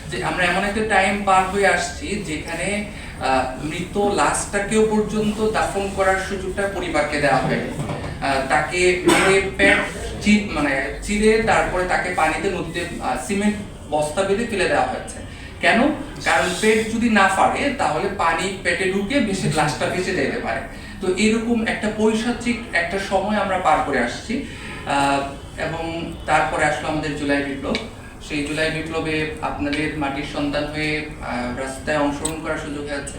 যে আমরা এমন একটা টাইম পার হয়ে আসছি যেখানে মৃত লাশটাকেও পর্যন্ত দাফন করার সুযোগটা পরিবারকে দেওয়া হয়। তাকে মেরে পেট মানে চিরে তারপরে তাকে পানিতে নদীতে সিমেন্ট বস্তা বেঁধে ফেলে দেওয়া হয়েছে। কেন? কারণ পেট যদি না ফাটে তাহলে পানি পেটে ঢুকে ভেসে লাশটা ভেসে যেতে পারে। তো এরকম একটা পৈশাচিক একটা সময় আমরা পার করে আসছি। এবং তারপরে আসলো আমাদের জুলাই বিপ্লব। সেই জুলাই বিপ্লবে আপনাদের মাটির সন্তান হয়ে রাস্তায় অংশগ্রহণ করার সুযোগ হয়েছে।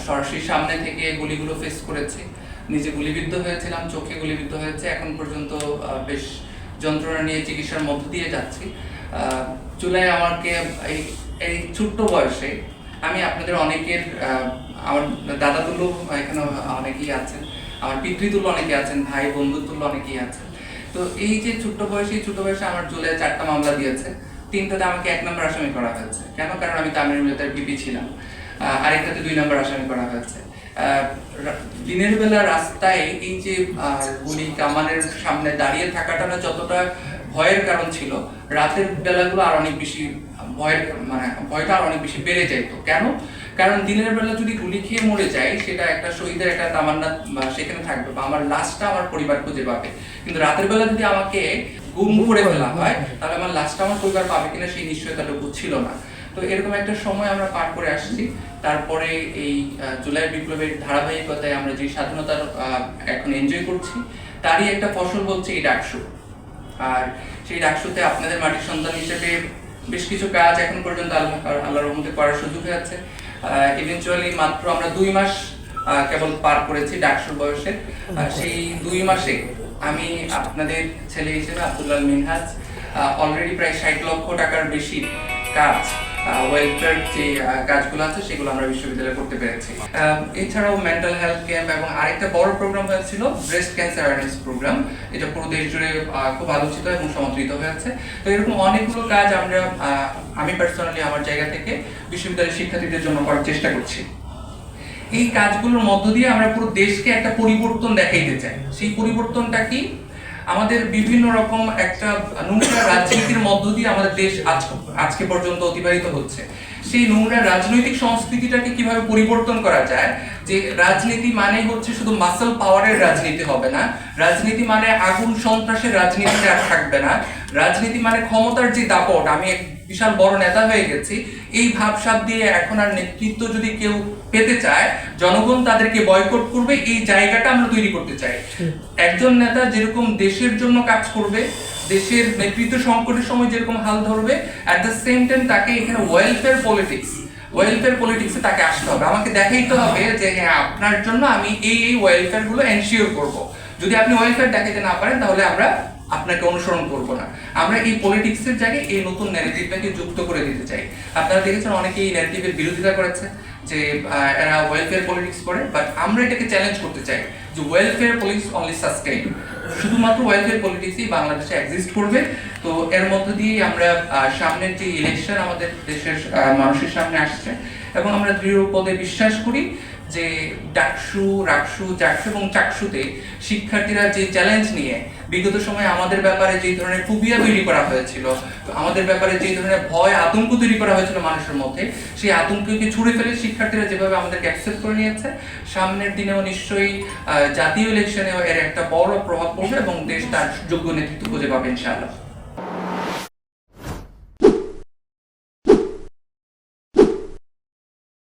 সরাসরি সামনে থেকে গুলিগুলো ফেস করেছি, নিজে গুলিবিদ্ধ হয়েছিলাম, চোখে গুলিবিদ্ধ হয়েছে, এখন পর্যন্ত বেশ যন্ত্রণা নিয়ে চিকিৎসার মধ্য দিয়ে যাচ্ছি। জুলাই আমাকে এই ছোট্ট বয়সে আমি আপনাদের অনেকের আমার দাদা তুল্য এখানে অনেকেই আছেন, আমার পিতৃতুল্য অনেকে আছেন, ভাই বন্ধু তুল্য অনেকেই আছেন। তো এই যে ছোট বয়সে আমার জুলাই 4টা মামলা দিয়েছে, 3টাতে আমাকে 1 নম্বর আসামি করা হয়েছে। কেন? কারণ আমি তামিল মিলিটারি পিপি ছিলাম। আরেকটাতে 2 নম্বর আসামি করা হয়েছে। দিনের বেলা রাস্তায় এই যে গুলি কামানের সামনে দাঁড়িয়ে থাকাটা না যতটা ভয়ের কারণ ছিল, রাতের বেলাগুলো আর অনেক বেশি ভয়টা আর অনেক বেশি বেড়ে যাইত। কেন? কারণ দিনের বেলা যদি গুলি খেয়ে মরে যায় সেটা একটা শহীদের একটা তামান্না সেখানে থাকবে, বা আমার লাশটা আমার পরিবার খুঁজে পাবে। কিন্তু রাতের বেলা যদি আমাকে গুম করে ফেলা হয় তাহলে আমার লাশটা আমার পরিবার পাবে কিনা সেই নিশ্চয়তাটুকু ছিল না। তো এরকম একটা সময় আমরা পার করে আসছি। তারপরে এই জুলাই বিপ্লবের ধারাবাহিকতায় আমরা যে স্বাধীনতার এখন এনজয় করছি, তারই একটা ফসল হচ্ছে এই ডাকসু। আর সেই ডাকসুতে আপনাদের মাটির সন্তান হিসেবে বেশ কিছু কাজ এখন পর্যন্ত আল্লাহর রহমতে করার সুযোগ হয়েছে। ইভেনচুয়ালি মাত্র আমরা 2 মাস কেবল পার করেছি ডাকসুর বয়সে। সেই 2 মাসে আমি আপনাদের ছেলে হিসেবে আব্দুল্লাহ মিনহাজ অলরেডি প্রায় 60 লক্ষ টাকার বেশি কাজ, ওয়েলফেয়ার যে কাজগুলো আছে সেগুলো আমরা বিশ্ববিদ্যালয়ে করতে পেরেছি। এছাড়াও মেন্টাল হেলথ ক্যাম্প এবং আরেকটা বড় প্রোগ্রাম হয়েছিল ব্রেস্ট ক্যান্সার অ্যাওয়ারনেস প্রোগ্রাম, এটা পুরো দেশ জুড়ে খুব আলোচিত এবং সমন্বিত হয়েছে। তো এরকম অনেকগুলো কাজ আমি পার্সোনালি আমার জায়গা থেকে বিশ্ববিদ্যালয়ের শিক্ষার্থীদের জন্য করার চেষ্টা করছি। এই কাজগুলোর মধ্য দিয়ে আমরা পুরো দেশকে একটা পরিবর্তন দেখাইতে চাই। সেই পরিবর্তনটা কি? আমাদের বিভিন্ন রকম একটা নোংরা রাজনীতির মধ্য দিয়ে আমাদের দেশ আজকে পর্যন্ত অতিবাহিত হচ্ছে। সেই নোংরা রাজনৈতিক সংস্কৃতিটাকে কিভাবে পরিবর্তন করা যায়, যে রাজনীতি মানে হচ্ছে শুধু মাসল পাওয়ারের রাজনীতি হবে না, রাজনীতি মানে আগুন সন্ত্রাসের রাজনীতিতে আর থাকবে না, রাজনীতি মানে ক্ষমতার যে দাপট, আমি এক বিশাল বড় নেতা হয়ে গেছি এই ভাবসাব দিয়ে এখন আর নেতৃত্ব যদি কেউ পেতে চায়, জনগণ তাদেরকে বয়কট করবে, এই জায়গাটা আমরা তৈরি করতে চাই। একজন নেতা যেরকম দেশের জন্য কাজ করবে, দেশের নেতৃত্ব সংকটের সময় যেরকম হাল ধরবে, অ্যাট দ্য সেম টাইম তাকে এখানে ওয়েলফেয়ার পলিটিক্সে তাকে আসতে হবে। আমাকে দেখাইতে হবে যে হ্যাঁ, আপনার জন্য আমি এই ওয়েলফেয়ার গুলো এনশিওর করব। যদি আপনি ওয়েলফেয়ার দেখাতে না পারেন তাহলে আমরা আপনাকে অনুসরণ করব না। আমরা এই পলিটিক্সের জায়গায় এই নতুন ন্যারেটিভটাকে যুক্ত করে দিতে চাই। আপনারা দেখেছেন অনেকে এই ন্যারেটিভের বিরোধিতা করেছে যে এরা ওয়েলফেয়ার পলিটিক্স করে, বাট আমরা এটাকে চ্যালেঞ্জ করতে চাই যে ওয়েলফেয়ার পলিটিক্স অনলি সাস্টেইন, শুধুমাত্র ওয়েলফেয়ার পলিটিক্সই বাংলাদেশে এক্সিস্ট করবে। তো এর মধ্য দিয়ে আমরা সামনের যে ইলেকশন আমাদের দেশের মানুষের সামনে আসছে, এবং আমরা দৃঢ় পদে বিশ্বাস করি যে ডাকসু, রাকসু, জাকসু এবং চাকসুতে শিক্ষার্থীরা যে চ্যালেঞ্জ নিয়ে বিগত সময়ে আমাদের ব্যাপারে যে ধরনের ফোবিয়া তৈরি করা হয়েছিল, আমাদের ব্যাপারে যে ধরনের ভয় আতঙ্ক তৈরি করা হয়েছিল মানুষের মধ্যে, সেই আতঙ্ককে ছুড়ে ফেলে শিক্ষার্থীরা যেভাবে আমাদেরকে অ্যাকসেপ্ট করে নিয়েছে, সামনের দিনেও নিশ্চয়ই জাতীয় ইলেকশনেও এর একটা বড় প্রভাব পড়বে এবং দেশ তার যোগ্য নেতৃত্ব খুঁজে পাবে ইনশাআল্লাহ।